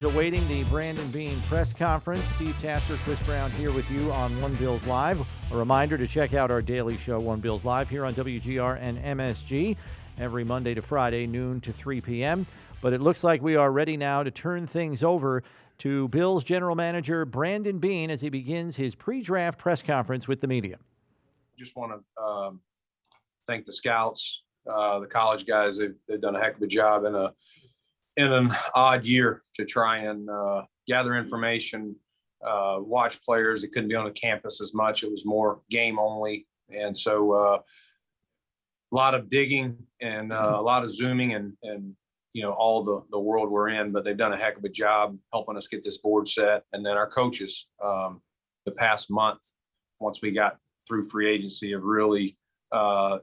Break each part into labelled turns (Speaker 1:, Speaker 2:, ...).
Speaker 1: Awaiting the Brandon Beane press conference. Steve Tasker, Chris Brown here with you on One Bills Live. A reminder to check out our daily show, One Bills Live, here on WGR and MSG every Monday to Friday, noon to 3 p.m. But it looks like we are ready now to turn things over to Bills general manager Brandon Beane as he begins his pre-draft press conference with the media.
Speaker 2: Just want to thank the scouts, the college guys. They've done a heck of a job in an odd year to try and gather information, watch players. They couldn't be on the campus as much. It was more game only. And so a lot of digging and a lot of zooming and you know, all the world we're in, but they've done a heck of a job helping us get this board set. And then our coaches, the past month, once we got through free agency, have really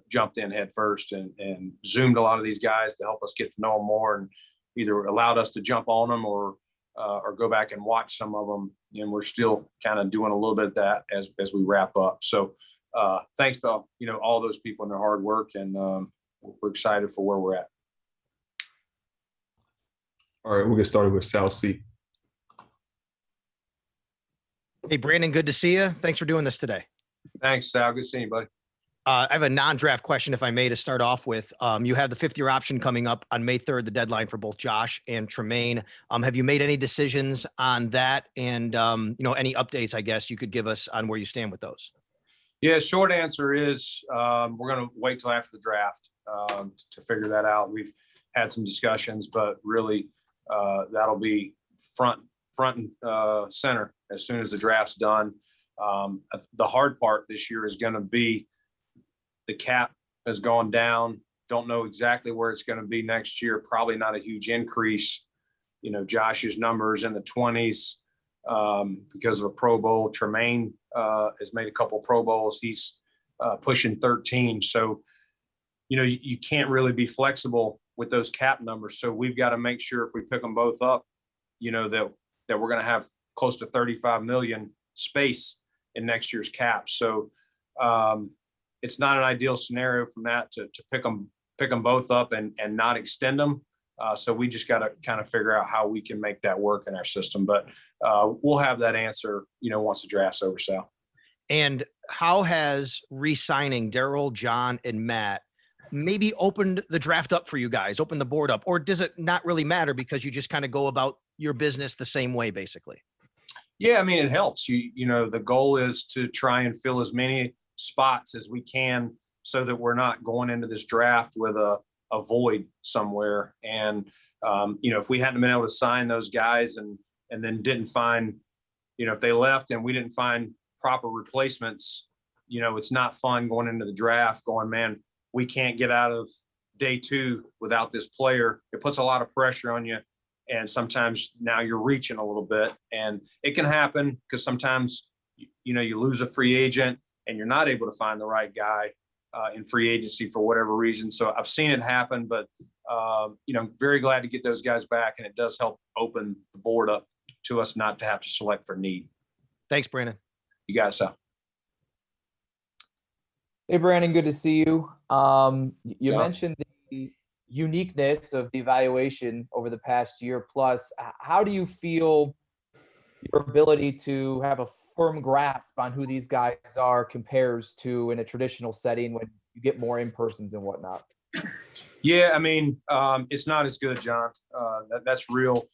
Speaker 2: jumped in head first and zoomed a lot of these guys to help us get to know them more, and either allowed us to jump on them or go back and watch some of them. And we're still kind of doing a little bit of that as we wrap up. So thanks to, you know, all those people and their hard work, and we're excited for where we're at.
Speaker 3: All right, we'll get started with Sal C.
Speaker 4: Hey, Brandon, good to see you. Thanks for doing this today.
Speaker 2: Thanks, Sal. Good seeing you, buddy.
Speaker 4: I have a non-draft question, if I may, to start off with. You have the fifth-year option coming up on May 3rd, the deadline for both Josh and Tremaine. Have you made any decisions on that? And, you know, any updates, I guess, you could give us on where you stand with those?
Speaker 2: Yeah, short answer is we're going to wait till after the draft to figure that out. We've had some discussions, but really that'll be front and center as soon as the draft's done. The hard part this year is going to be the cap has gone down. Don't know exactly where it's going to be next year. Probably not a huge increase. You know, Josh's numbers in the 20s because of a Pro Bowl. Tremaine has made a couple Pro Bowls. He's pushing 13. So, you know, you can't really be flexible with those cap numbers. So we've got to make sure if we pick them both up, you know, that we're going to have close to 35 million space in next year's cap. So it's not an ideal scenario from that to pick them both up and not extend them. So we just got to kind of figure out how we can make that work in our system. But we'll have that answer, you know, once the draft's over, Sal.
Speaker 4: And how has re-signing Daryl, John, and Matt maybe opened the draft up for you guys, opened the board up? Or does it not really matter because you just kind of go about your business the same way, basically?
Speaker 2: Yeah, I mean, it helps. You know, the goal is to try and fill as many spots as we can so that we're not going into this draft with a void somewhere. And, you know, if we hadn't been able to sign those guys and then didn't find, you know, if they left and we didn't find proper replacements, you know, it's not fun going into the draft going, man, we can't get out of day two without this player. It puts a lot of pressure on you. And sometimes now you're reaching a little bit, and it can happen because sometimes, you know, you lose a free agent and you're not able to find the right guy in free agency for whatever reason. So I've seen it happen, but, you know, very glad to get those guys back, and it does help open the board up to us not to have to select for need.
Speaker 4: Thanks, Brandon.
Speaker 2: You got it, Sal.
Speaker 5: Hey, Brandon, good to see you. You mentioned the uniqueness of the evaluation over the past year plus. How do you feel your ability to have a firm grasp on who these guys are compares to in a traditional setting when you get more in-persons and whatnot?
Speaker 2: Yeah, I mean, it's not as good, John. That's real.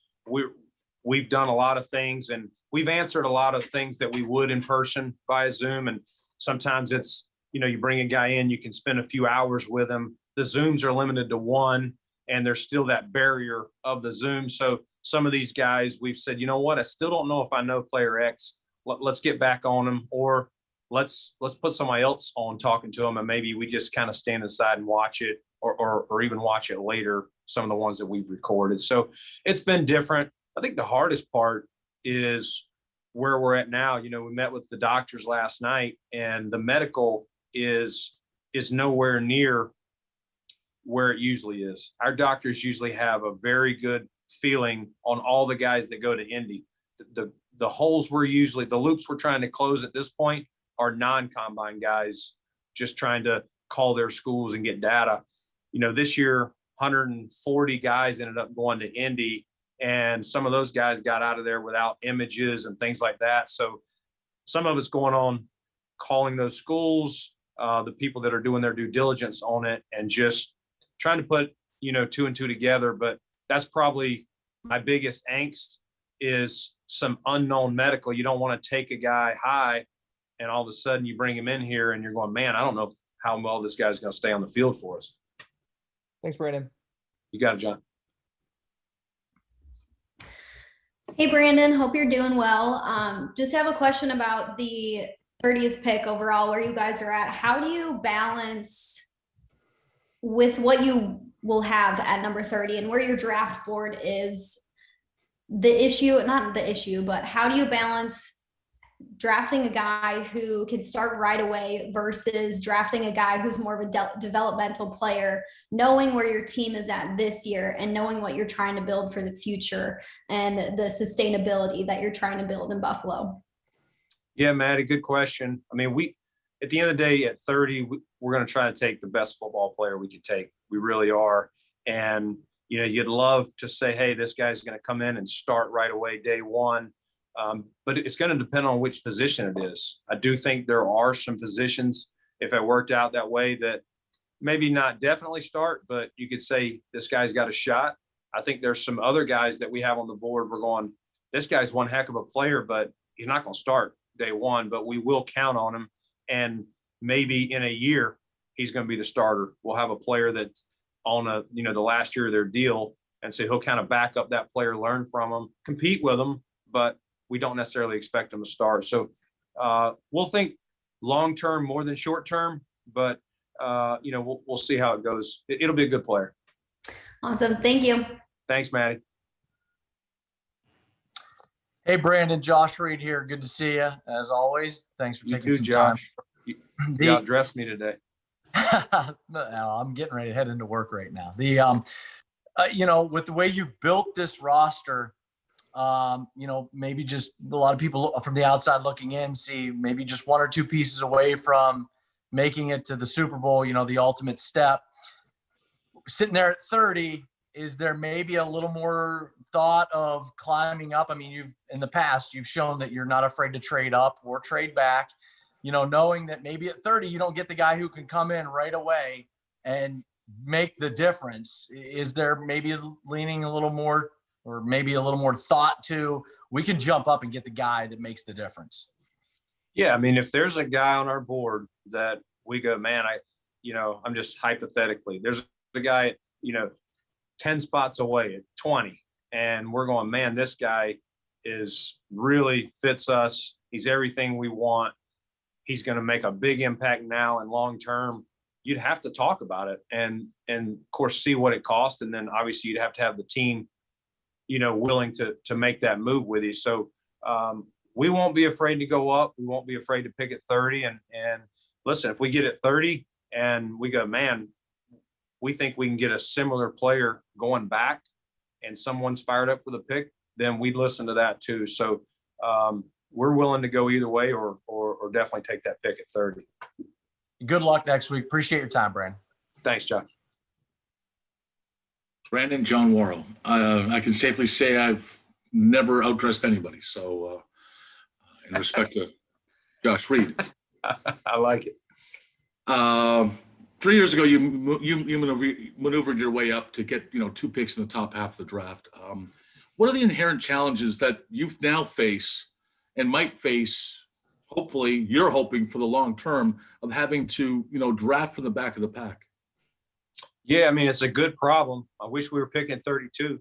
Speaker 2: We've done a lot of things, and we've answered a lot of things that we would in person via Zoom. And sometimes it's, you know, you bring a guy in, you can spend a few hours with him. The Zooms are limited to one, and there's still that barrier of the Zoom. So some of these guys, we've said, you know what, I still don't know if I know player X. Let's get back on them, or let's put somebody else on talking to them, and maybe we just kind of stand aside and watch it, or even watch it later, some of the ones that we've recorded. So it's been different. I think the hardest part is where we're at now. You know, we met with the doctors last night, and the medical is nowhere near where it usually is. Our doctors usually have a very good feeling on all the guys that go to Indy. The holes the loops we're trying to close at this point are non-combine guys just trying to call their schools and get data. You know, this year, 140 guys ended up going to Indy, And some of those guys got out of there without images and things like that. So some of it's going on, calling those schools, the people that are doing their due diligence on it, and just trying to put, 2 and 2 together. But that's probably my biggest angst, is some unknown medical. You don't want to take a guy high and all of a sudden you bring him in here and you're going, man, I don't know how well this guy's going to stay on the field for us.
Speaker 5: Thanks, Brandon.
Speaker 2: You got it, John.
Speaker 6: Hey, Brandon, hope you're doing well. Just have a question about the 30th pick overall, where you guys are at. How do you balance with what you will have at number 30 and where your draft board is? The issue, not the issue, but how do you balance drafting a guy who can start right away versus drafting a guy who's more of a developmental player, knowing where your team is at this year and knowing what you're trying to build for the future and the sustainability that you're trying to build in Buffalo?
Speaker 2: Yeah, Maddie, good question. I mean, at the end of the day, at 30, we're going to try to take the best football player we can take. We really are. And, you'd love to say, hey, this guy's going to come in and start right away, day one. But it's going to depend on which position it is. I do think there are some positions, if it worked out that way, that maybe not definitely start, but you could say this guy's got a shot. I think there's some other guys that we have on the board. We're going, this guy's one heck of a player, but he's not going to start day one, but we will count on him. And maybe in a year, he's going to be the starter. We'll have a player that's on the last year of their deal. And so he'll kind of back up that player, learn from him, compete with him, but we don't necessarily expect him to start. So we'll think long-term more than short-term, but we'll see how it goes. It'll be a good player.
Speaker 6: Awesome. Thank you.
Speaker 2: Thanks, Maddie.
Speaker 7: Hey, Brandon, Josh Reed here. Good to see you as always. Thanks for taking some time.
Speaker 2: You outdressed me today.
Speaker 7: No, I'm getting ready to head into work right now. With the way you've built this roster, maybe just a lot of people from the outside looking in see maybe just one or two pieces away from making it to the Super Bowl, the ultimate step. Sitting there at 30, is there maybe a little more thought of climbing up? I mean, in the past, you've shown that you're not afraid to trade up or trade back, knowing that maybe at 30, you don't get the guy who can come in right away and make the difference. Is there maybe leaning a little more, or maybe a little more thought to, we can jump up and get the guy that makes the difference?
Speaker 2: Yeah. I mean, if there's a guy on our board that we go, man, I'm just hypothetically, there's a guy, 10 spots away at 20. And we're going, man, this guy really fits us. He's everything we want. He's going to make a big impact now and long-term. You'd have to talk about it and of course, see what it costs. And then obviously you'd have to have the team, willing to make that move with you. So we won't be afraid to go up. We won't be afraid to pick at 30. And listen, if we get at 30 and we go, man, we think we can get a similar player going back and someone's fired up for the pick, then we'd listen to that too. So we're willing to go either way or definitely take that pick at 30.
Speaker 7: Good luck next week. Appreciate your time, Brandon.
Speaker 2: Thanks, Josh.
Speaker 8: Brandon, John Worrell. I can safely say I've never outdressed anybody. So in respect to Josh Reed.
Speaker 2: I like it.
Speaker 8: 3 years ago, you maneuvered your way up to get 2 picks in the top half of the draft. What are the inherent challenges that you now face and might face? Hopefully, you're hoping for the long term of having to draft from the back of the pack.
Speaker 2: Yeah, I mean, it's a good problem. I wish we were picking 32.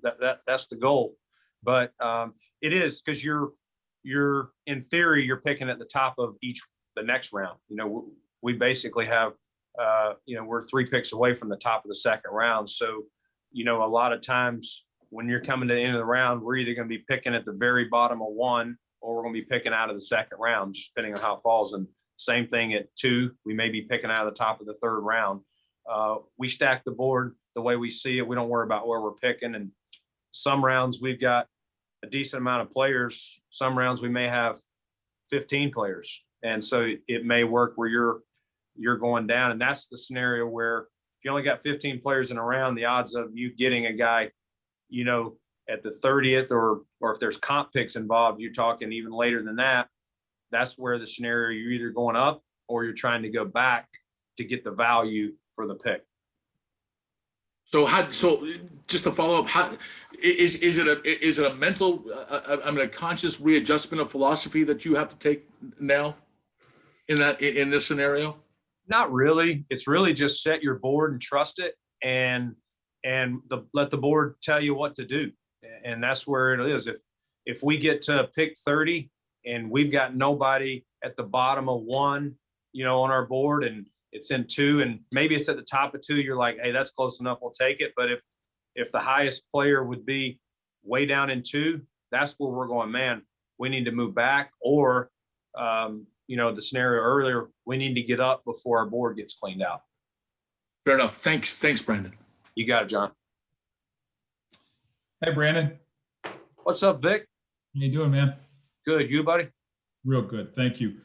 Speaker 2: That's the goal, but it is, because you're in theory you're picking at the top of the next round. We basically have we're 3 picks away from the top of the second round. So a lot of times when you're coming to the end of the round, we're either going to be picking at the very bottom of 1 or we're going to be picking out of the second round, just depending on how it falls. And same thing at 2, we may be picking out of the top of the third round. We stack the board the way we see it. We don't worry about where we're picking. And some rounds we've got a decent amount of players. Some rounds we may have 15 players. And so it may work where you're going down. And that's the scenario where if you only got 15 players in a round, the odds of you getting a guy, at the 30th, or if there's comp picks involved, you're talking even later than that. That's where the scenario, you're either going up or you're trying to go back to get the value for the pick.
Speaker 8: So just to follow up, how is it a mental, a conscious readjustment of philosophy that you have to take now in this scenario?
Speaker 2: Not really. It's really just set your board and trust it, and let the board tell you what to do. And that's where it is. If we get to pick 30 and we've got nobody at the bottom of 1, on our board, and it's in 2, and maybe it's at the top of 2, you're like, hey, that's close enough, we'll take it. But if the highest player would be way down in 2, that's where we're going, man, we need to move back, or the scenario earlier, we need to get up before our board gets cleaned out.
Speaker 8: Fair enough. Thanks, Brandon.
Speaker 2: You got it, John.
Speaker 9: Hey, Brandon.
Speaker 2: What's up, Vic?
Speaker 9: How you doing, man?
Speaker 2: Good. You, buddy?
Speaker 9: Real good. Thank you.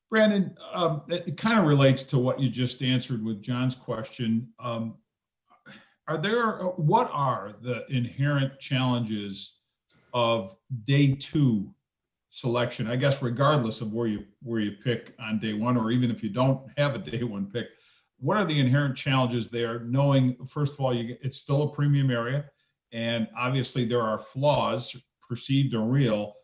Speaker 9: Brandon, it kind of relates to what you just answered with John's question. What are the inherent challenges of day 2 selection? I guess regardless of where you pick on day 1, or even if you don't have a day 1 pick, what are the inherent challenges there? Knowing, first of all, it's still a premium area, and obviously there are flaws, perceived or real,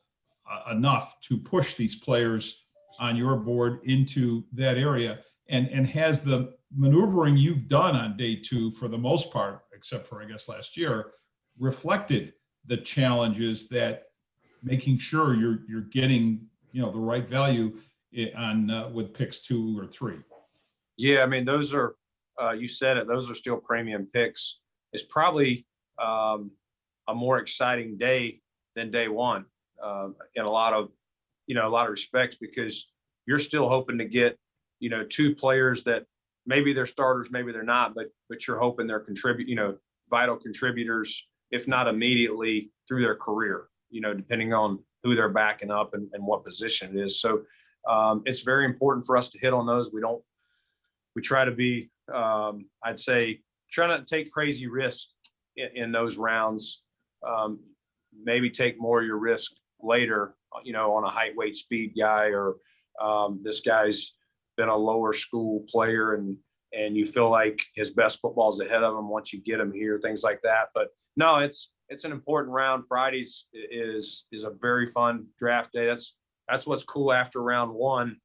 Speaker 9: enough to push these players on your board into that area. And has the maneuvering you've done on day 2, for the most part, except for I guess last year, reflected the challenges that making sure you're getting the right value on with picks 2 or 3?
Speaker 2: Yeah, I mean, those are you said it, those are still premium picks. It's probably a more exciting day than day 1 in a lot of respects, because you're still hoping to get 2 players that maybe they're starters, maybe they're not, but you're hoping they're vital contributors, if not immediately, through their career, depending on who they're backing up and what position it is. So it's very important for us to hit on those. We try to be, I'd say, try not to take crazy risks in those rounds. Maybe take more of your risk later, on a height, weight, speed guy, or this guy's been a lower school player and you feel like his best football is ahead of him once you get him here, things like that. But no, it's an important round. Fridays is a very fun draft day. That's what's cool after round 1,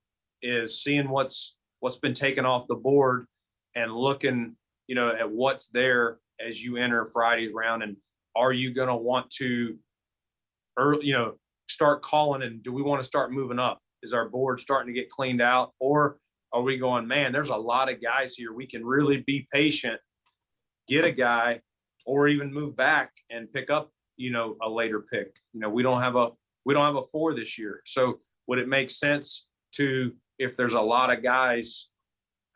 Speaker 2: is seeing what's been taken off the board and looking, at what's there as you enter Friday's round. And are you going to want to start calling, and do we want to start moving up? Is our board starting to get cleaned out, or are we going, man, there's a lot of guys here, we can really be patient, get a guy, or even move back and pick up, a later pick. We don't have a 4 this year. So would it make sense to, if there's a lot of guys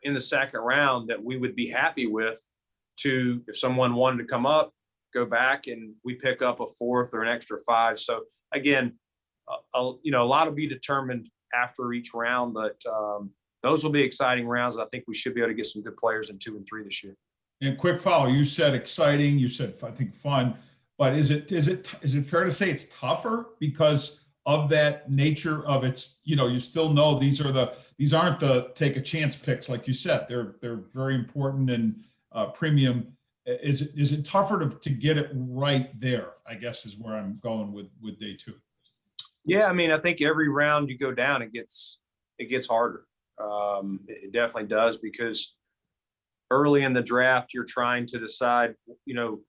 Speaker 2: in the second round that we would be happy with, to, if someone wanted to come up, go back and we pick up a 4th or an extra 5. So again, a lot will be determined after each round, but those will be exciting rounds. I think we should be able to get some good players in 2 and 3 this year.
Speaker 9: And quick follow, you said exciting, you said, I think, fun, but is it fair to say it's tougher because of that nature of its, you still know these aren't the take a chance picks, like you said, they're very important and premium. Is it tougher to get it right there, I guess, is where I'm going with day 2.
Speaker 2: Yeah, I mean, I think every round you go down, it gets harder. It definitely does, because early in the draft, you're trying to decide, you're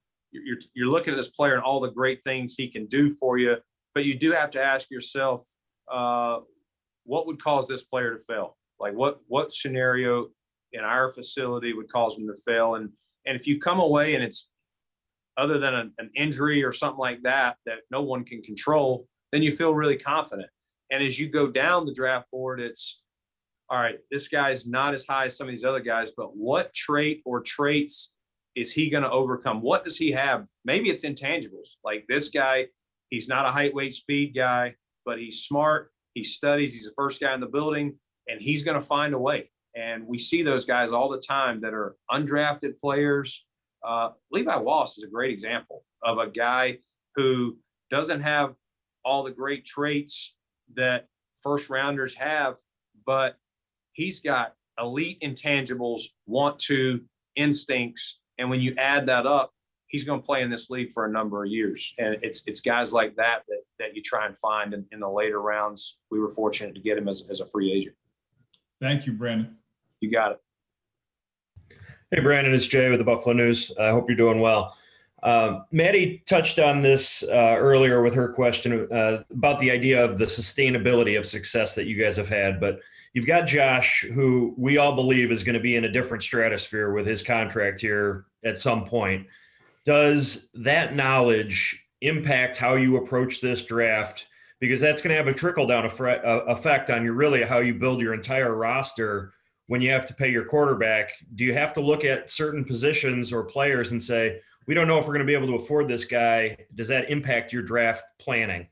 Speaker 2: looking at this player and all the great things he can do for you, but you do have to ask yourself, what would cause this player to fail? Like what scenario in our facility would cause him to fail? And if you come away and it's other than an injury or something like that no one can control, then you feel really confident. And as you go down the draft board, it's, all right, this guy's not as high as some of these other guys, but what trait or traits is he going to overcome? What does he have? Maybe it's intangibles. Like this guy, he's not a height, weight, speed guy, but he's smart. He studies. He's the first guy in the building, and he's going to find a way. And we see those guys all the time that are undrafted players. Levi Wallace is a great example of a guy who doesn't have all the great traits that first rounders have, but he's got elite intangibles, instincts. And when you add that up, he's going to play in this league for a number of years. And it's guys like that you try and find in the later rounds. We were fortunate to get him as a free agent.
Speaker 9: Thank you, Brandon.
Speaker 2: You got it.
Speaker 10: Hey, Brandon, it's Jay with the Buffalo News. I hope you're doing well. Maddie touched on this earlier with her question about the idea of the sustainability of success that you guys have had. But you've got Josh, who we all believe is going to be in a different stratosphere with his contract here at some point. Does that knowledge impact how you approach this draft? Because that's going to have a trickle-down effect on how you build your entire roster when you have to pay your quarterback. Do you have to look at certain positions or players and say, we don't know if we're going to be able to afford this guy? Does that impact your draft planning?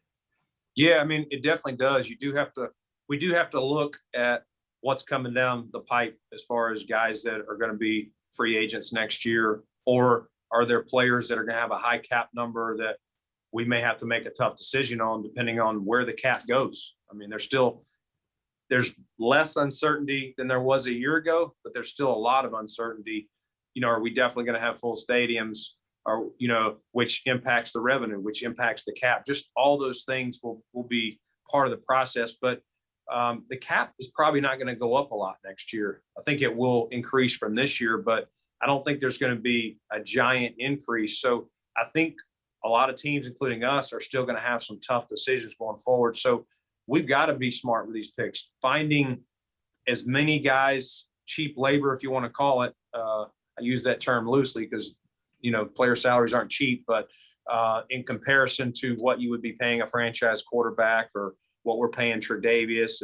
Speaker 2: Yeah, I mean, it definitely does. We do have to look at what's coming down the pipe as far as guys that are going to be free agents next year, or are there players that are going to have a high cap number that we may have to make a tough decision on depending on where the cap goes. I mean, there's less uncertainty than there was a year ago, but there's still a lot of uncertainty. Are we definitely going to have full stadiums? Or, which impacts the revenue, which impacts the cap. Just all those things will be part of the process. But the cap is probably not going to go up a lot next year. I think it will increase from this year, but I don't think there's going to be a giant increase. So I think a lot of teams, including us, are still going to have some tough decisions going forward. So we've got to be smart with these picks, finding as many guys, cheap labor, if you want to call it. I use that term loosely because, player salaries aren't cheap, but in comparison to what you would be paying a franchise quarterback or what we're paying Tre'Davious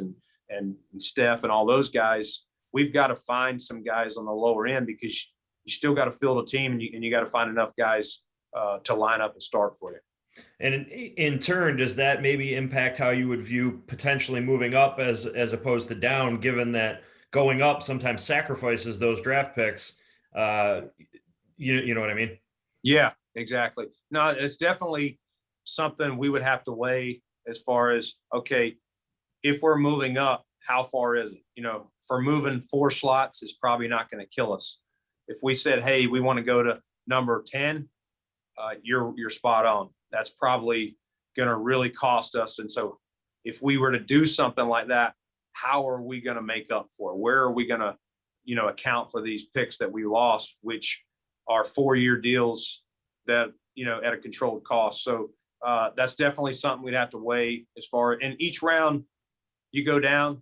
Speaker 2: and Steph and all those guys, we've got to find some guys on the lower end because you still got to field a team and you got to find enough guys to line up and start for you.
Speaker 10: And in turn, does that maybe impact how you would view potentially moving up as opposed to down, given that going up sometimes sacrifices those draft picks? You know what I mean?
Speaker 2: Yeah, exactly. No, it's definitely something we would have to weigh as far as, okay, if we're moving up, how far is it? For moving 4 slots is probably not going to kill us. If we said, hey, we want to go to number 10, you're spot on. That's probably going to really cost us. And so if we were to do something like that, how are we going to make up for it? Where are we going to, account for these picks that we lost, which are 4-year deals that, at a controlled cost. So that's definitely something we'd have to weigh as far, and each round you go down,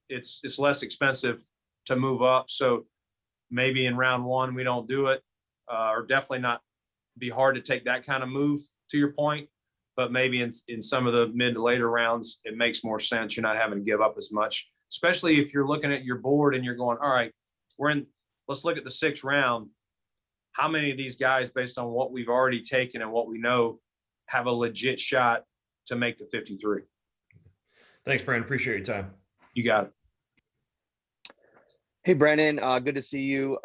Speaker 2: it's less expensive to move up. So maybe in round 1, we don't do it, or definitely not be hard to take that kind of move to your point, but maybe in some of the mid to later rounds, it makes more sense. You're not having to give up as much, especially if you're looking at your board and you're going, all right, let's look at the 6th round. How many of these guys, based on what we've already taken and what we know, have a legit shot to make the 53?
Speaker 10: Thanks, Brandon. Appreciate your time.
Speaker 2: You got it.
Speaker 11: Hey, Brandon, good to see you.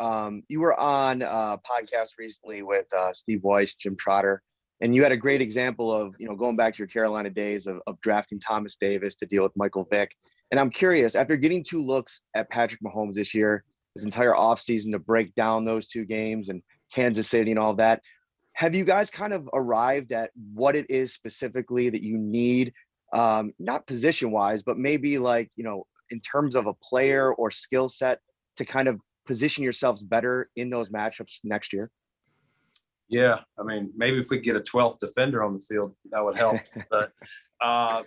Speaker 11: You were on a podcast recently with Steve Weiss, Jim Trotter, and you had a great example of, going back to your Carolina days of drafting Thomas Davis to deal with Michael Vick. And I'm curious, after getting 2 looks at Patrick Mahomes this year, this entire offseason to break down those 2 games and Kansas City and all that, have you guys kind of arrived at what it is specifically that you need, not position-wise, but maybe in terms of a player or skill set to kind of position yourselves better in those matchups next year?
Speaker 2: Yeah, I mean, maybe if we get a 12th defender on the field, that would help. But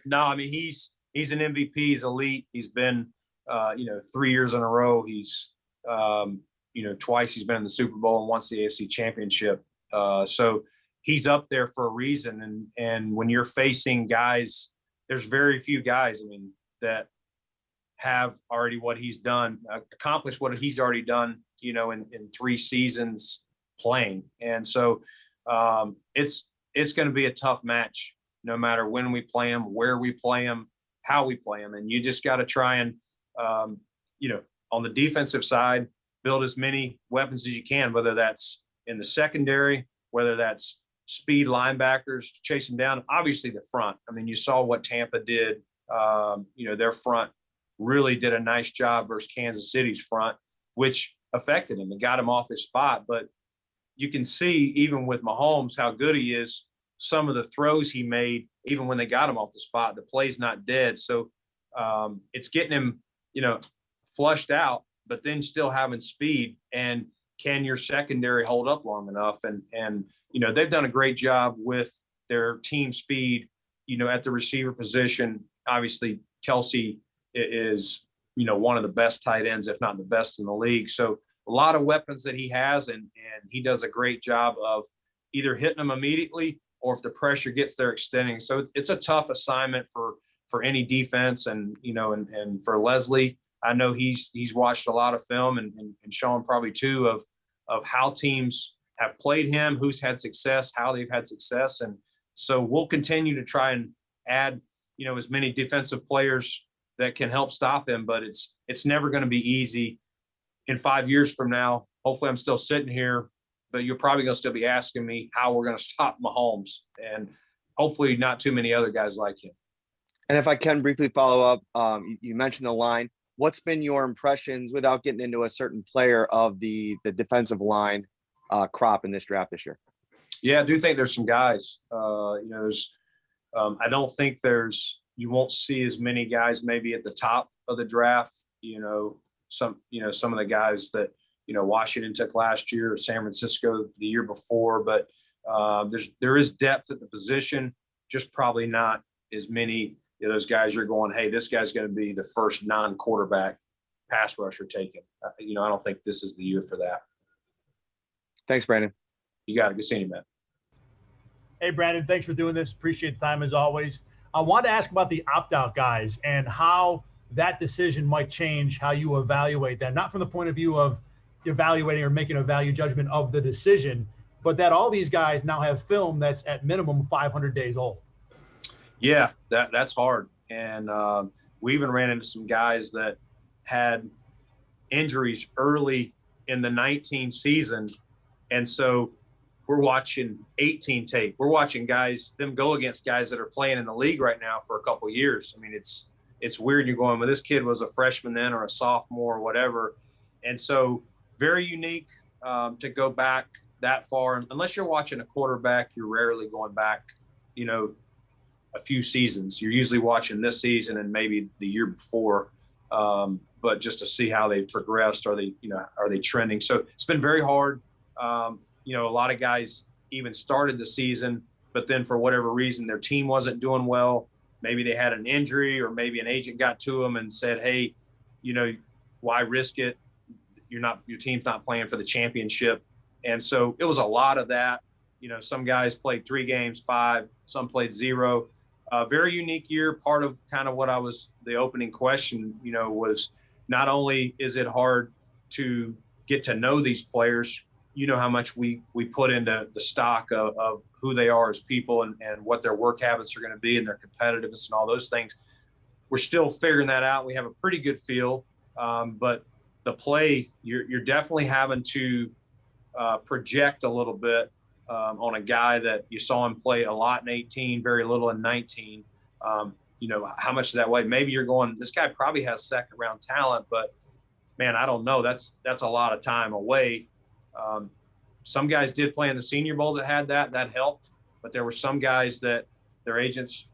Speaker 2: no, I mean, he's an MVP. He's elite. He's been, 3 years in a row. He's, twice he's been in the Super Bowl and once the AFC Championship. So he's up there for a reason. And when you're facing guys, there's very few guys, that have already what he's done, accomplished what he's already done, in 3 seasons playing. And so it's going to be a tough match, no matter when we play him, where we play him, how we play him. And you just got to try and, on the defensive side, build as many weapons as you can, whether that's in the secondary, whether that's speed linebackers to chase them down. Obviously the front. I mean, you saw what Tampa did. Their front really did a nice job versus Kansas City's front, which affected him and got him off his spot. But you can see, even with Mahomes, how good he is. Some of the throws he made, even when they got him off the spot, the play's not dead. So it's getting him, flushed out, but then still having speed. And can your secondary hold up long enough? And they've done a great job with their team speed, at the receiver position. Obviously, Kelsey is, one of the best tight ends, if not the best in the league. So a lot of weapons that he has, and he does a great job of either hitting them immediately, or if the pressure gets there, extending. So it's a tough assignment for any defense. And for Leslie, I know he's watched a lot of film, and Sean probably too, of how teams have played him, who's had success, how they've had success. And so we'll continue to try and add, as many defensive players that can help stop him, but it's never going to be easy. In 5 years from now, hopefully I'm still sitting here, but you're probably going to still be asking me how we're going to stop Mahomes, and hopefully not too many other guys like him.
Speaker 11: And if I can briefly follow up, you mentioned the line. What's been your impressions, without getting into a certain player, of the defensive line crop in this draft this year?
Speaker 2: Yeah, I do think there's some guys. I don't think you won't see as many guys maybe at the top of the draft. Some of the guys that Washington took last year, or San Francisco the year before, but there is depth at the position, just probably not as many of those guys you're going, hey, this guy's going to be the first non-quarterback pass rusher taken. I don't think this is the year for that.
Speaker 11: Thanks, Brandon.
Speaker 2: You got it. Good seeing you, man.
Speaker 12: Hey, Brandon, thanks for doing this. Appreciate the time as always. I wanted to ask about the opt-out guys and how that decision might change how you evaluate that, not from the point of view of evaluating or making a value judgment of the decision, but that all these guys now have film that's at minimum 500 days old.
Speaker 2: Yeah, that's hard. And we even ran into some guys that had injuries early in the 19 season. And so we're watching 18 tape. We're watching them go against guys that are playing in the league right now for a couple of years. I mean, it's weird. You're going, well, this kid was a freshman then, or a sophomore, or whatever. And so very unique to go back that far. Unless you're watching a quarterback, you're rarely going back, a few seasons. You're usually watching this season and maybe the year before, but just to see how they've progressed. Are they trending? So it's been very hard. A lot of guys even started the season, but then for whatever reason, their team wasn't doing well. Maybe they had an injury, or maybe an agent got to them and said, hey, why risk it? Your team's not playing for the championship. And so it was a lot of that. Some guys played 3 games, 5, some played 0. Very unique year. Part of kind of what the opening question, was not only is it hard to get to know these players, how much we put into the stock of who they are as people and what their work habits are going to be, and their competitiveness and all those things. We're still figuring that out. We have a pretty good feel, but the play, you're definitely having to project a little bit on a guy that you saw him play a lot in 18, very little in 19. How much is that way? Maybe you're going, this guy probably has second round talent, but man, I don't know. That's a lot of time away. Some guys did play in the Senior Bowl that had that helped, but there were some guys that their agents,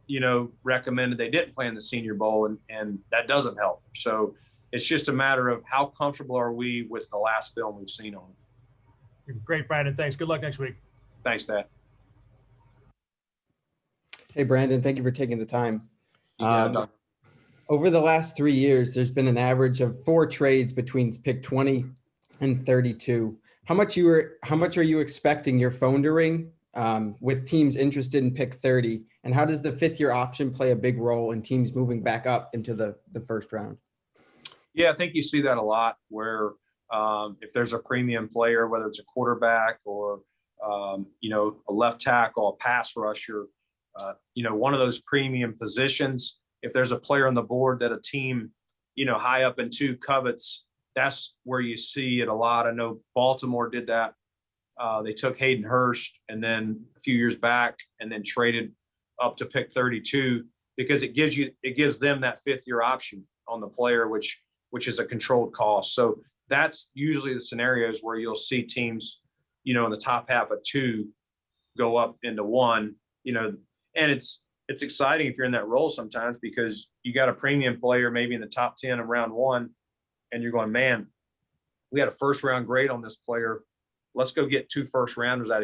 Speaker 2: recommended they didn't play in the Senior Bowl, and that doesn't help. So it's just a matter of how comfortable are we with the last film we've seen on him.
Speaker 12: Great, Brandon. Thanks. Good luck next week.
Speaker 2: Thanks, Dad.
Speaker 13: Hey, Brandon, thank you for taking the time.
Speaker 2: Over
Speaker 13: the last 3 years, there's been an average of 4 trades between pick 20 and 32. How much are you expecting your phone to ring with teams interested in pick 30? And how does the 5th-year option play a big role in teams moving back up into the first round?
Speaker 2: Yeah, I think you see that a lot where if there's a premium player, whether it's a quarterback or, a left tackle, a pass rusher, one of those premium positions, if there's a player on the board that a team, high up in 2 covets, that's where you see it a lot. I know Baltimore did that They took Hayden Hurst and then a few years back and then traded up to pick 32 because it gives them that 5th-year option on the player, which is a controlled cost. So that's usually the scenarios where you'll see teams, in the top half of 2 go up into 1, and it's exciting if you're in that role sometimes because you got a premium player maybe in the top 10 of round 1 and you're going, man, we had a 1st-round grade on this player. Let's go get 2 first-rounders out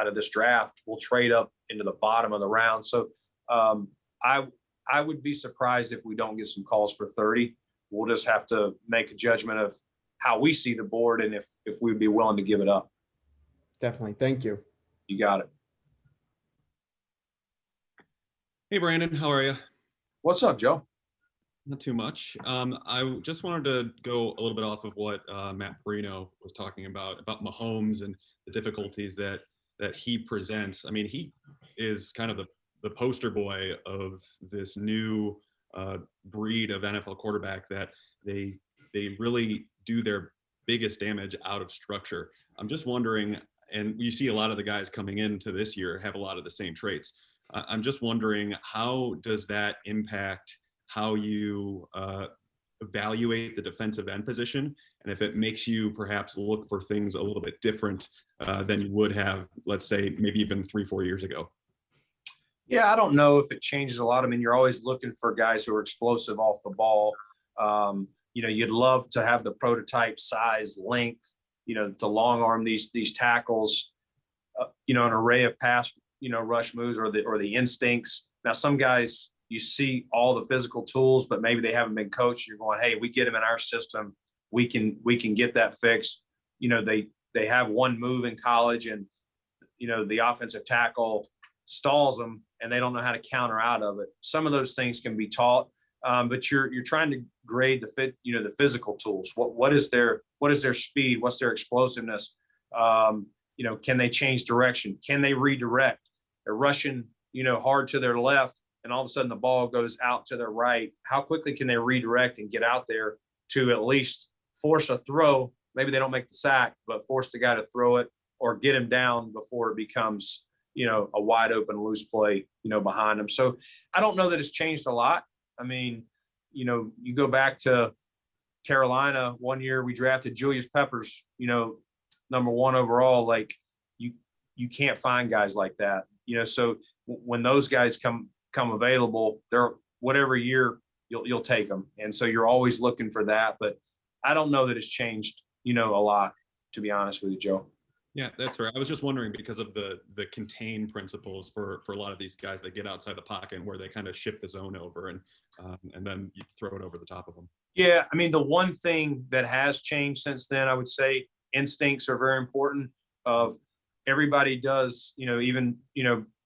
Speaker 2: of this draft. We'll trade up into the bottom of the round. So I would be surprised if we don't get some calls for 30. We'll just have to make a judgment of how we see the board and if we'd be willing to give it up.
Speaker 13: Definitely. Thank you.
Speaker 2: You got it.
Speaker 14: Hey, Brandon, how are you?
Speaker 2: What's up, Joe?
Speaker 14: Not too much. I just wanted to go a little bit off of what Matt Perino was talking about Mahomes and the difficulties that he presents. I mean, he is kind of the poster boy of this new breed of NFL quarterback that they really do their biggest damage out of structure. I'm just wondering, and you see a lot of the guys coming into this year have a lot of the same traits. I'm just wondering, how does that impact how you evaluate the defensive end position, and if it makes you perhaps look for things a little bit different than you would have, let's say, maybe even 3-4 years ago?
Speaker 2: Yeah, I don't know if it changes a lot. I mean, you're always looking for guys who are explosive off the ball. You'd love to have the prototype size, length, to long arm these tackles, an array of pass, rush moves or the instincts. Now, some guys, you see all the physical tools, but maybe they haven't been coached. You're going, hey, we get them in our system. We can get that fixed. They have one move in college and, the offensive tackle stalls them and they don't know how to counter out of it. Some of those things can be taught, but you're trying to grade the physical tools. What is their speed? What's their explosiveness? Can they change direction? Can they redirect? They're rushing, hard to their left, and all of a sudden the ball goes out to their right. How quickly can they redirect and get out there to at least force a throw? Maybe they don't make the sack, but force the guy to throw it or get him down before it becomes, a wide open loose play, behind them. So I don't know that it's changed a lot. I mean, you go back to Carolina one year, we drafted Julius Peppers, number 1 overall. Like you can't find guys like that, so when those guys come available, they're whatever year you'll take them. And so you're always looking for that, but I don't know that it's changed, a lot, to be honest with you, Joe.
Speaker 14: Yeah, that's fair. I was just wondering because of the contain principles for a lot of these guys that get outside the pocket and where they kind of shift the zone over and then you throw it over the top of them. Yeah,
Speaker 2: I mean, the one thing that has changed since then, I would say instincts are very important. Of everybody does, even,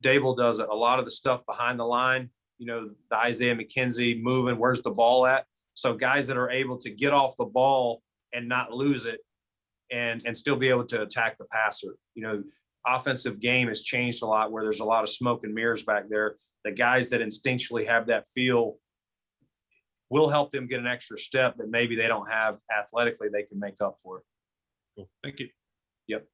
Speaker 2: Dable does a lot of the stuff behind the line, the Isaiah McKenzie moving, where's the ball at? So guys that are able to get off the ball and not lose it and still be able to attack the passer. Offensive game has changed a lot where there's a lot of smoke and mirrors back there. The guys that instinctually have that feel will help them get an extra step that maybe they don't have athletically. They can make up for it.
Speaker 14: Cool. Thank you.
Speaker 2: Yep.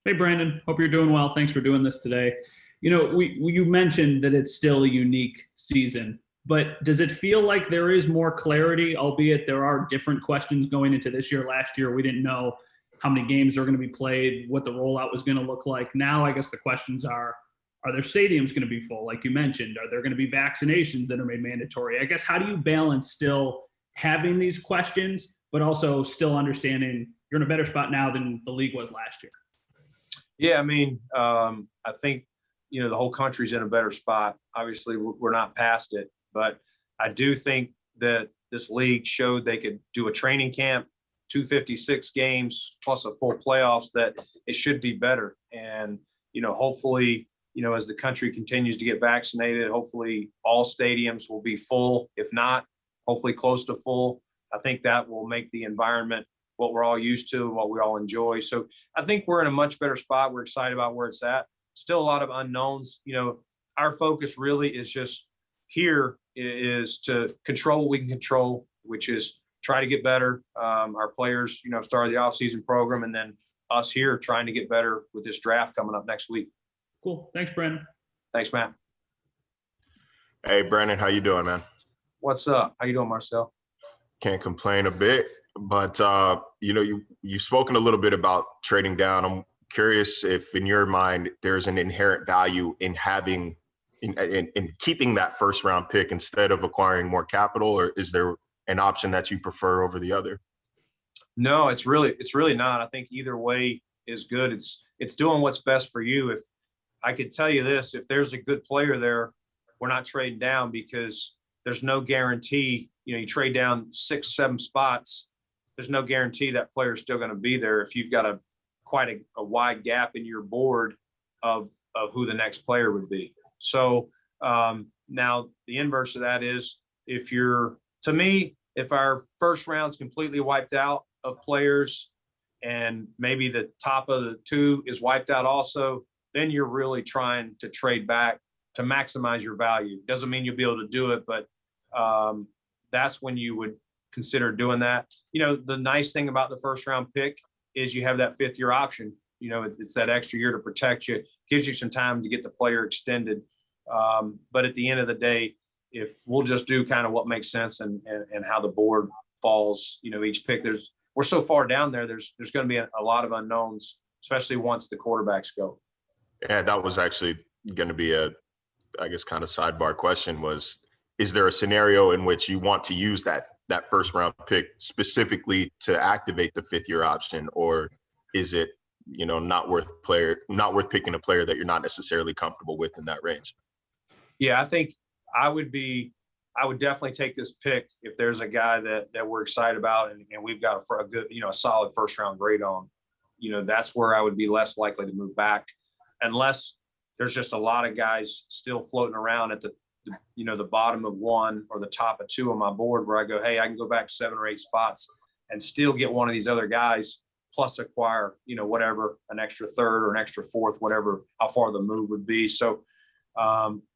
Speaker 15: Hey, Brandon, hope you're doing well. Thanks for doing this today. You mentioned that it's still a unique season, but does it feel like there is more clarity, albeit there are different questions going into this year? Last year, we didn't know how many games are going to be played, what the rollout was going to look like. Now, I guess the questions are their stadiums going to be full, like you mentioned? Are there going to be vaccinations that are made mandatory? I guess, how do you balance still having these questions, but also still understanding you're in a better spot now than the league was last year?
Speaker 2: Yeah, I mean, I think, the whole country's in a better spot. Obviously, we're not past it, but I do think that this league showed they could do a training camp, 256 games plus a full playoffs, that it should be better. And, hopefully, as the country continues to get vaccinated, hopefully all stadiums will be full. If not, hopefully close to full. I think that will make the environment what we're all used to and what we all enjoy. So I think we're in a much better spot. We're excited about where it's at. Still a lot of unknowns. Our focus really is just here is to control what we can control, which is try to get better. Our players, started the offseason program and then us here trying to get better with this draft coming up next week.
Speaker 15: Cool. Thanks, Brandon.
Speaker 2: Thanks, Matt.
Speaker 16: Hey, Brandon, how you doing, man?
Speaker 2: What's up? How you doing, Marcel?
Speaker 16: Can't complain a bit, but you've spoken a little bit about trading down. I'm curious if, in your mind, there's an inherent value in having in keeping that first round pick instead of acquiring more capital, or is there an option that you prefer over the other?
Speaker 2: No, it's really not. I think either way is good. It's doing what's best for you. If I could tell you this, if there's a good player there, we're not trading down, because there's no guarantee. You trade down 6-7 spots, there's no guarantee that player is still going to be there if you've got quite a wide gap in your board of who the next player would be. So now the inverse of that is, if our first round's completely wiped out of players and maybe the top of the 2 is wiped out also, then you're really trying to trade back to maximize your value. Doesn't mean you'll be able to do it, but that's when you would consider doing that. The nice thing about the first round pick is you have that 5th year option. It's that extra year to protect you, gives you some time to get the player extended. But at the end of the day, if we'll just do kind of what makes sense and how the board falls, each pick, we're so far down there, there's going to be a lot of unknowns, especially once the quarterbacks go.
Speaker 16: Yeah, that was actually going to be I guess, kind of sidebar question was, is there a scenario in which you want to use that first round pick specifically to activate the 5th year option, or is it, not worth picking a player that you're not necessarily comfortable with in that range?
Speaker 2: Yeah, I think I would definitely take this pick if there's a guy that we're excited about and we've got a good, a solid first round grade on. That's where I would be less likely to move back, unless there's just a lot of guys still floating around at the bottom of 1 or the top of 2 on my board, where I go, hey, I can go back 7 or 8 spots and still get one of these other guys, plus acquire, whatever, an extra 3rd or an extra 4th, whatever, how far the move would be. So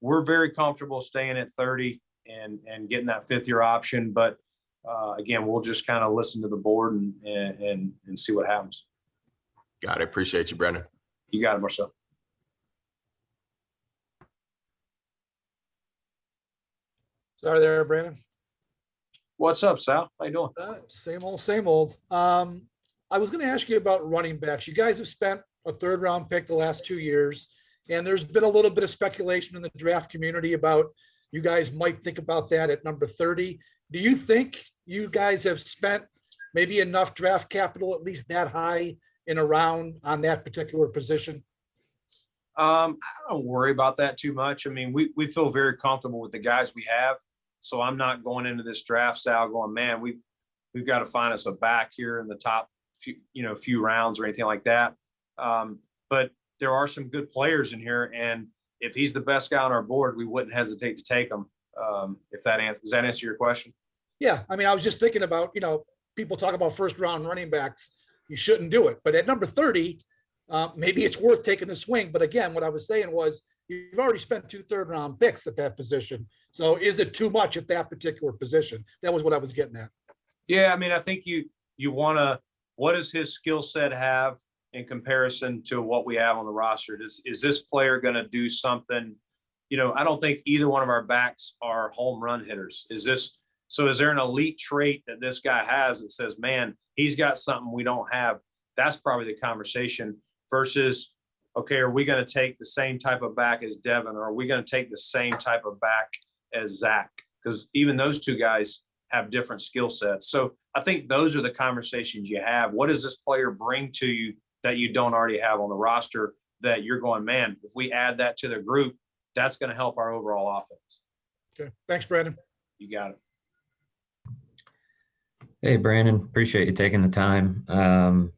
Speaker 2: we're very comfortable staying at 30 and getting that 5th year option. But again, we'll just kind of listen to the board and see what happens.
Speaker 16: Got it. Appreciate you, Brandon.
Speaker 2: You got it, Marcel.
Speaker 17: Sorry there, Brandon.
Speaker 2: What's up, Sal? How you doing?
Speaker 17: Same old, same old. I was going to ask you about running backs. You guys have spent a 3rd round pick the last 2 years, and there's been a little bit of speculation in the draft community about you guys might think about that at number 30. Do you think you guys have spent maybe enough draft capital, at least that high in a round, on that particular position?
Speaker 2: I don't worry about that too much. I mean, we feel very comfortable with the guys we have. So I'm not going into this draft, Sal, going, man, we've got to find us a back here in the top few rounds or anything like that. But there are some good players in here, and if he's the best guy on our board, we wouldn't hesitate to take him. Does that answer your question?
Speaker 17: Yeah, I mean, I was just thinking about, people talk about first round running backs. You shouldn't do it, but at number 30, maybe it's worth taking a swing. But again, what I was saying was, you've already spent 2 3rd round picks at that position. So is it too much at that particular position? That was what I was getting at.
Speaker 2: Yeah, I mean, I think you want to, what does his skill set have in comparison to what we have on the roster? Is this player going to do something? I don't think either one of our backs are home run hitters. Is there an elite trait that this guy has that says, man, he's got something we don't have? That's probably the conversation versus, okay, are we going to take the same type of back as Devin, or are we going to take the same type of back as Zach? Because even those 2 guys have different skill sets. So I think those are the conversations you have. What does this player bring to you that you don't already have on the roster that you're going, man, if we add that to the group, that's going to help our overall offense.
Speaker 17: Okay. Thanks, Brandon.
Speaker 2: You got it.
Speaker 18: Hey, Brandon, appreciate you taking the time.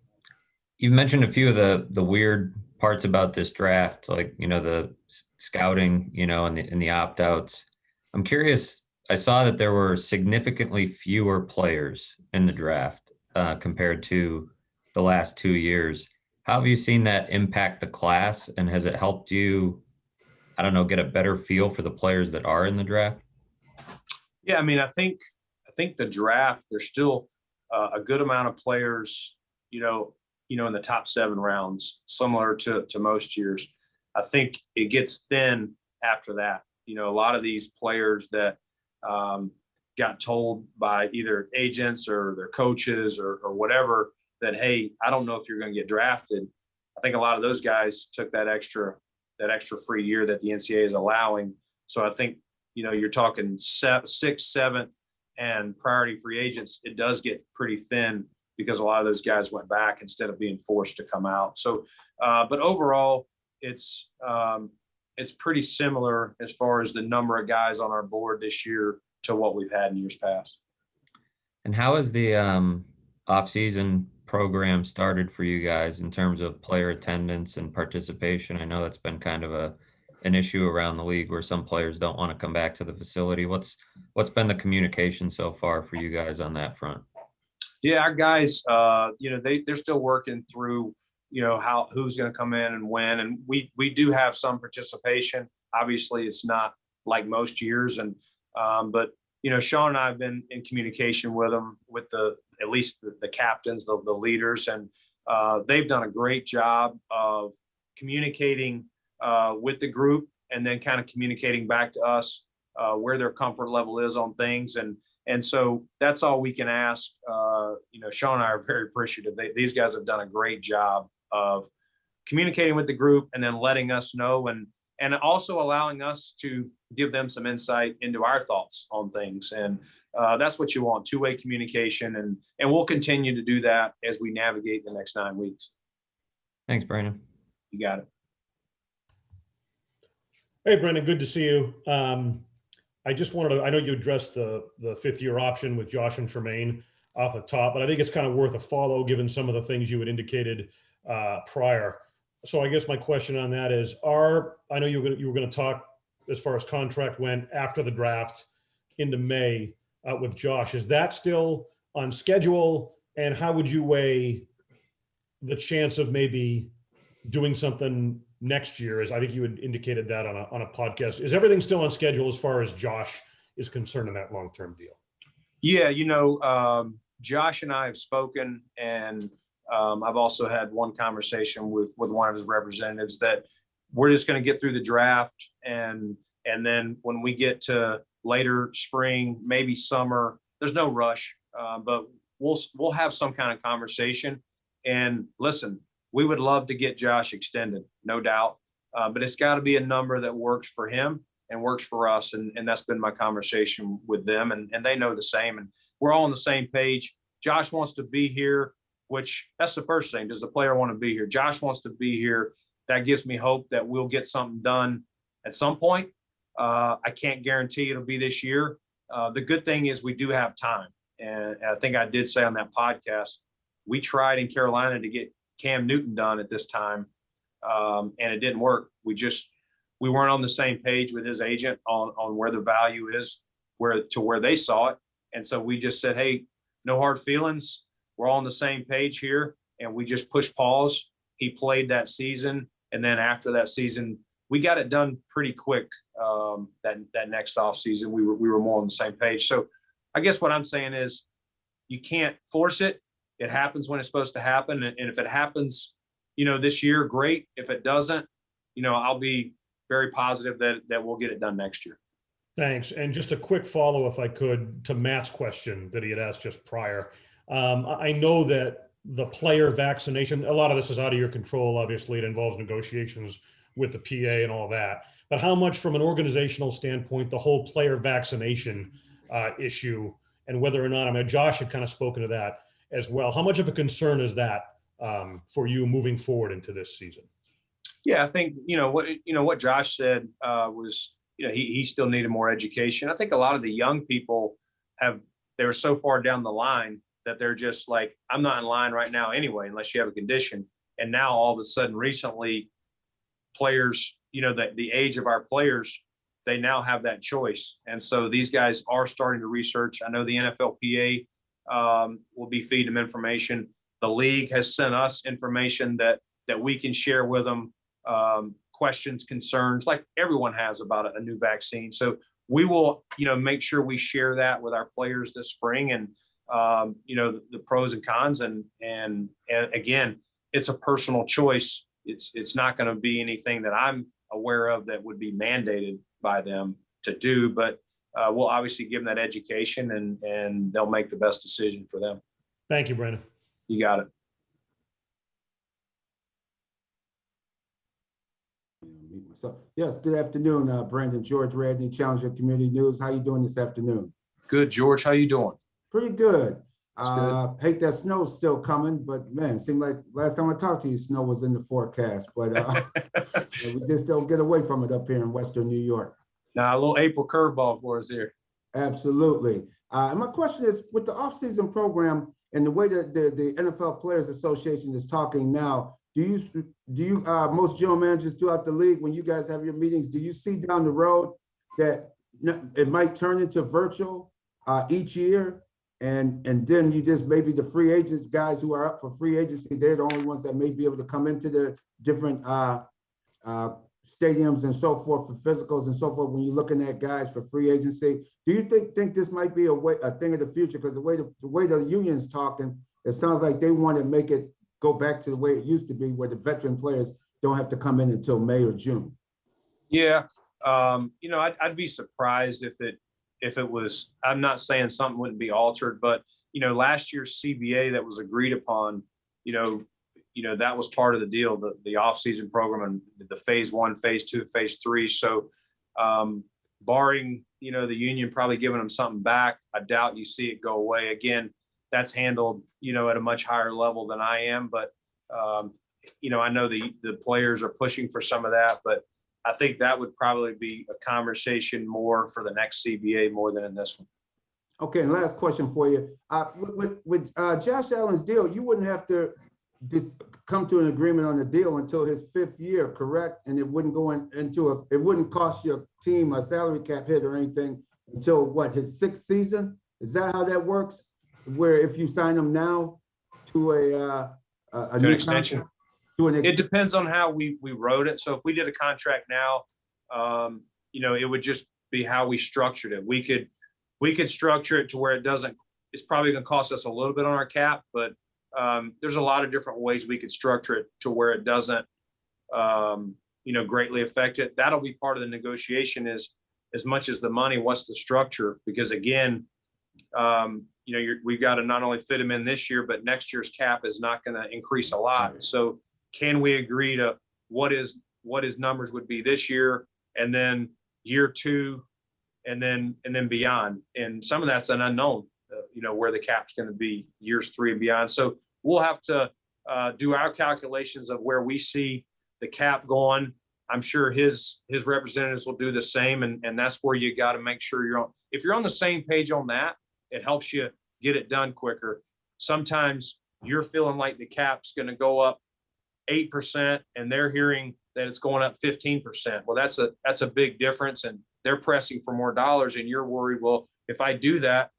Speaker 18: You've mentioned a few of the weird parts about this draft, like, the scouting, and the opt-outs. I'm curious, I saw that there were significantly fewer players in the draft compared to the last 2 years. How have you seen that impact the class, and has it helped you, get a better feel for the players that are in the draft?
Speaker 2: Yeah, I mean, I think the draft, there's still a good amount of players, in the top 7 rounds, similar to most years. I think it gets thin after that. A lot of these players that got told by either agents or their coaches or whatever that, hey, I don't know if you're going to get drafted. I think a lot of those guys took that extra free year that the NCAA is allowing. So I think, you're talking 6th, 7th, and priority free agents. It does get pretty thin because a lot of those guys went back instead of being forced to come out. So, but overall, it's pretty similar as far as the number of guys on our board this year to what we've had in years past.
Speaker 18: And how has the off-season program started for you guys in terms of player attendance and participation? I know that's been kind of an issue around the league where some players don't want to come back to the facility. What's been the communication so far for you guys on that front?
Speaker 2: Yeah, our guys, they're still working through, who's going to come in and when, and we do have some participation. Obviously, it's not like most years, and but Sean and I have been in communication with them, with at least the captains, the leaders, and they've done a great job of communicating with the group, and then kind of communicating back to us where their comfort level is on things, and so that's all we can ask. Sean and I are very appreciative. These guys have done a great job of communicating with the group and then letting us know, and also allowing us to give them some insight into our thoughts on things. And that's what you want, two-way communication. And we'll continue to do that as we navigate the next 9 weeks.
Speaker 18: Thanks, Brandon.
Speaker 2: You got it.
Speaker 19: Hey, Brandon, good to see you. I just wanted to, I know you addressed the 5th-year option with Josh and Tremaine off the top, but I think it's kind of worth a follow given some of the things you had indicated prior. So I guess my question on that is, I know you were going to talk as far as contract went after the draft into May with Josh. Is that still on schedule? And how would you weigh the chance of maybe doing something next year? As I think you had indicated that on a podcast. Is everything still on schedule as far as Josh is concerned in that long-term deal?
Speaker 2: Yeah, Josh and I have spoken, and I've also had one conversation with one of his representatives that we're just going to get through the draft, and then when we get to later spring, maybe summer, there's no rush, but we'll have some kind of conversation. And listen, we would love to get Josh extended, no doubt, but it's got to be a number that works for him and works for us, and that's been my conversation with them, and they know the same, and we're all on the same page. Josh wants to be here, which that's the first thing. Does the player want to be here? Josh wants to be here. That gives me hope that we'll get something done at some point. I can't guarantee it'll be this year. The good thing is we do have time. And I think I did say on that podcast, we tried in Carolina to get Cam Newton done at this time, and it didn't work. We weren't on the same page with his agent on where the value is, where they saw it. And so we just said, hey, no hard feelings. We're all on the same page here. And we just pushed pause. He played that season. And then after that season, we got it done pretty quick. That next off season, we were more on the same page. So I guess what I'm saying is you can't force it. It happens when it's supposed to happen. And if it happens, this year, great. If it doesn't, I'll be very positive that we'll get it done next year.
Speaker 19: Thanks. And just a quick follow, if I could, to Matt's question that he had asked just prior. I know that the player vaccination, a lot of this is out of your control. Obviously, it involves negotiations with the PA and all that. But how much from an organizational standpoint, the whole player vaccination issue, and whether or not, I mean, Josh had kind of spoken to that as well. How much of a concern is that for you moving forward into this season?
Speaker 2: Yeah, I think, what Josh said was, he still needed more education. I think a lot of the young people they were so far down the line that they're just like, I'm not in line right now anyway, unless you have a condition. And now all of a sudden recently players, the age of our players, they now have that choice. And so these guys are starting to research. I know the NFLPA will be feeding them information. The league has sent us information that we can share with them, questions, concerns, like everyone has about a new vaccine. So we will, make sure we share that with our players this spring, and the pros and cons. And again, it's a personal choice. It's not going to be anything that I'm aware of that would be mandated by them to do, but we'll obviously give them that education and they'll make the best decision for them.
Speaker 19: Thank you, Brandon.
Speaker 2: You got it.
Speaker 20: Yes, good afternoon, Brandon. George Radney, Challenger Community News. How you doing this afternoon?
Speaker 2: Good, George. How you doing?
Speaker 20: Pretty good.
Speaker 2: Good.
Speaker 20: Hate that snow's still coming, but man, it seemed like last time I talked to you, snow was in the forecast, but we just don't get away from it up here in Western New York.
Speaker 2: Now, a little April curveball for us here.
Speaker 20: Absolutely. And my question is, with the offseason program and the way that the NFL Players Association is talking now, do you most general managers throughout the league, when you guys have your meetings, do you see down the road that it might turn into virtual each year? And then you just maybe the free agents, guys who are up for free agency, they're the only ones that may be able to come into the different stadiums and so forth for physicals and so forth. When you're looking at guys for free agency, do you think this might be a thing of the future? Because the way the union's talking, it sounds like they want to make it go back to the way it used to be, where the veteran players don't have to come in until May or June.
Speaker 2: Yeah, I'd be surprised if it was. I'm not saying something wouldn't be altered, but last year's CBA that was agreed upon, that was part of the deal, the off-season program and the phase 1, phase 2, phase 3. So, barring the union probably giving them something back, I doubt you see it go away. Again, that's handled at a much higher level than I am, but I know the players are pushing for some of that, but I think that would probably be a conversation more for the next CBA more than in this one.
Speaker 20: Okay, and last question for you. With Josh Allen's deal, you wouldn't have to come to an agreement on the deal until his 5th year, correct? And it wouldn't go it wouldn't cost your team a salary cap hit or anything until what, his 6th season? Is that how that works? Where if you sign him now to a new
Speaker 2: extension?
Speaker 20: Contract?
Speaker 2: It depends on how we wrote it. So if we did a contract now, it would just be how we structured it. We could structure it to where it's probably going to cost us a little bit on our cap, but there's a lot of different ways we could structure it to where it doesn't, greatly affect it. That'll be part of the negotiation, is as much as the money, what's the structure? Because again, we've got to not only fit him in this year, but next year's cap is not going to increase a lot. So can we agree to what his numbers would be this year, and then year 2, and then beyond? And some of that's an unknown, where the cap's going to be years 3 and beyond. So we'll have to do our calculations of where we see the cap going. I'm sure his representatives will do the same. And that's where you got to make sure if you're on the same page on that, it helps you get it done quicker. Sometimes you're feeling like the cap's going to go up 8% and they're hearing that it's going up 15%. Well, that's a big difference, and they're pressing for more dollars, and you're worried, well, if I do that,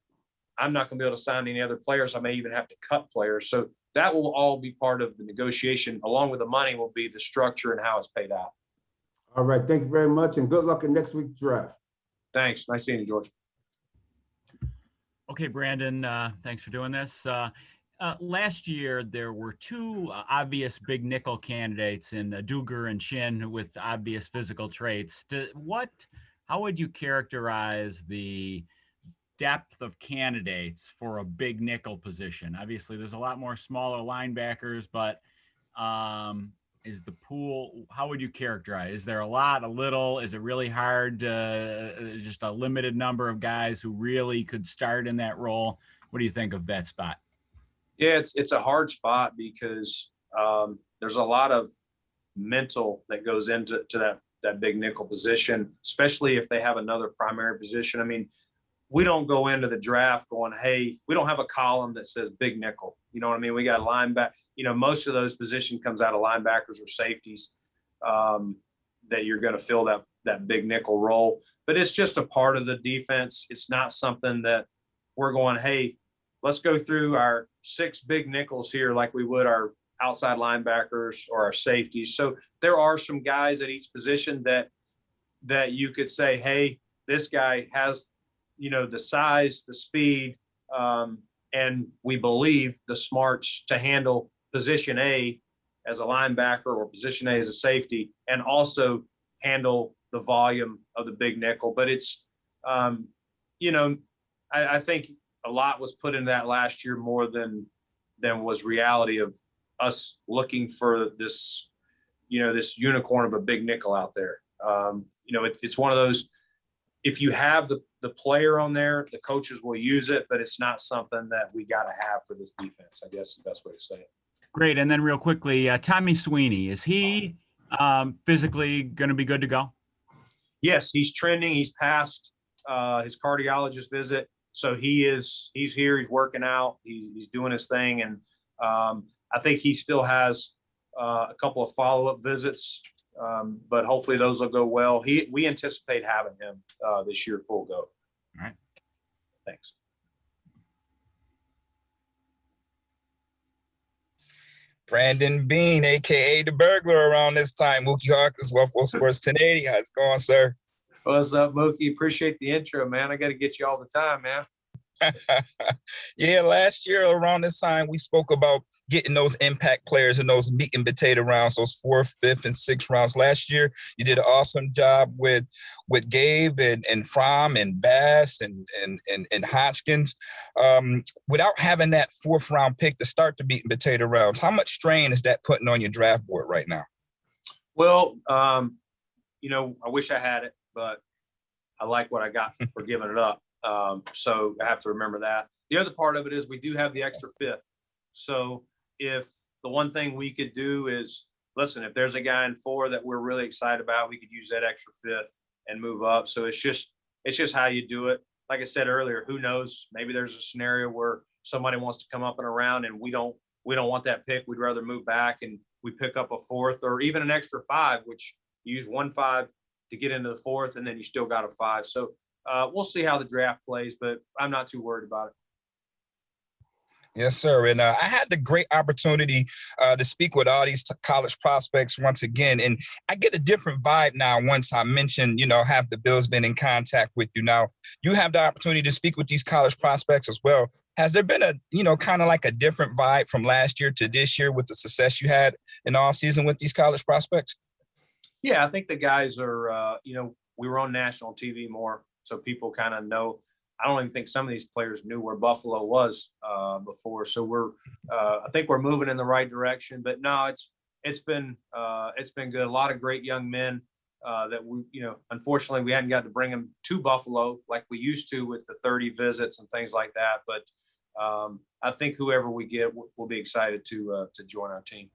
Speaker 2: I'm not going to be able to sign any other players. I may even have to cut players. So that will all be part of the negotiation. Along with the money will be the structure and how it's paid out.
Speaker 20: All right. Thank you very much, and good luck in next week's draft.
Speaker 2: Thanks. Nice seeing you, George.
Speaker 21: Okay, Brandon, thanks for doing this. Last year, there were 2 obvious big nickel candidates in Duger and Shin with obvious physical traits. How would you characterize the depth of candidates for a big nickel position? Obviously, there's a lot more smaller linebackers, but is the pool, how would you characterize? Is there a lot, a little? Is it really hard, just a limited number of guys who really could start in that role? What do you think of that spot?
Speaker 2: Yeah, it's a hard spot because there's a lot of mental that goes into that big nickel position, especially if they have another primary position. I mean, we don't go into the draft going, hey, we don't have a column that says big nickel. You know what I mean? We got linebacker. Most of those positions comes out of linebackers or safeties that you're going to fill that big nickel role. But it's just a part of the defense. It's not something that we're going, hey, let's go through our 6 big nickels here like we would our outside linebackers or our safeties. So there are some guys at each position that you could say, hey, this guy has, the size, the speed, and we believe the smarts to handle position A as a linebacker or position A as a safety, and also handle the volume of the big nickel. But it's, you know, I think a lot was put into that last year more than was reality of us looking for this, you know, this unicorn of a big nickel out there. You know, it's one of those, if you have the player on there, the coaches will use it, but it's not something that we got to have for this defense, I guess is the best way to say it.
Speaker 21: Great. And then real quickly, Tommy Sweeney, is he physically going to be good to go?
Speaker 2: Yes, he's trending. He's passed his cardiologist visit. So he's here, he's working out, he's doing his thing. And I think he still has a couple of follow-up visits, but hopefully those will go well. We anticipate having him this year full go.
Speaker 21: All right.
Speaker 2: Thanks.
Speaker 1: Brandon Beane, aka the burglar, around this time. Mookie Hawkins, Waffle Sports 1080. How's it going, sir?
Speaker 2: What's up, Mookie? Appreciate the intro, man. I got to get you all the time, man.
Speaker 1: Yeah, last year around this time, we spoke about getting those impact players in those meat and potato rounds, those 4th, 5th, and 6th rounds. Last year, you did an awesome job with Gabe and Fromm and Bass and Hodgkins. Without having that 4th round pick to start the meat and potato rounds, how much strain is that putting on your draft board right now?
Speaker 2: Well, you know, I wish I had it, but I like what I got for giving it up. So I have to remember that. The other part of it is we do have the extra 5th. So if the one thing we could do is, listen, if there's a guy in 4 that we're really excited about, we could use that extra 5th and move up. So it's just how you do it. Like I said earlier, who knows? Maybe there's a scenario where somebody wants to come up and around and we don't want that pick. We'd rather move back and we pick up a 4th or even an extra 5, which you use 1 5 to get into the 4th, and then you still got a 5. So we'll see how the draft plays, but I'm not too worried about it.
Speaker 1: Yes, sir. And I had the great opportunity to speak with all these college prospects once again. And I get a different vibe now once I mentioned, you know, have the Bills been in contact with you? Now, you have the opportunity to speak with these college prospects as well. Has there been a, you know, kind of like a different vibe from last year to this year with the success you had in the offseason with these college prospects?
Speaker 2: Yeah, I think the guys are, you know, we were on national TV more, so people kind of know. I don't even think some of these players knew where Buffalo was before. So I think we're moving in the right direction. But no, it's been good. A lot of great young men that we, you know, unfortunately we hadn't got to bring them to Buffalo like we used to with the 30 visits and things like that. But I think whoever we get, we'll be excited to join our team.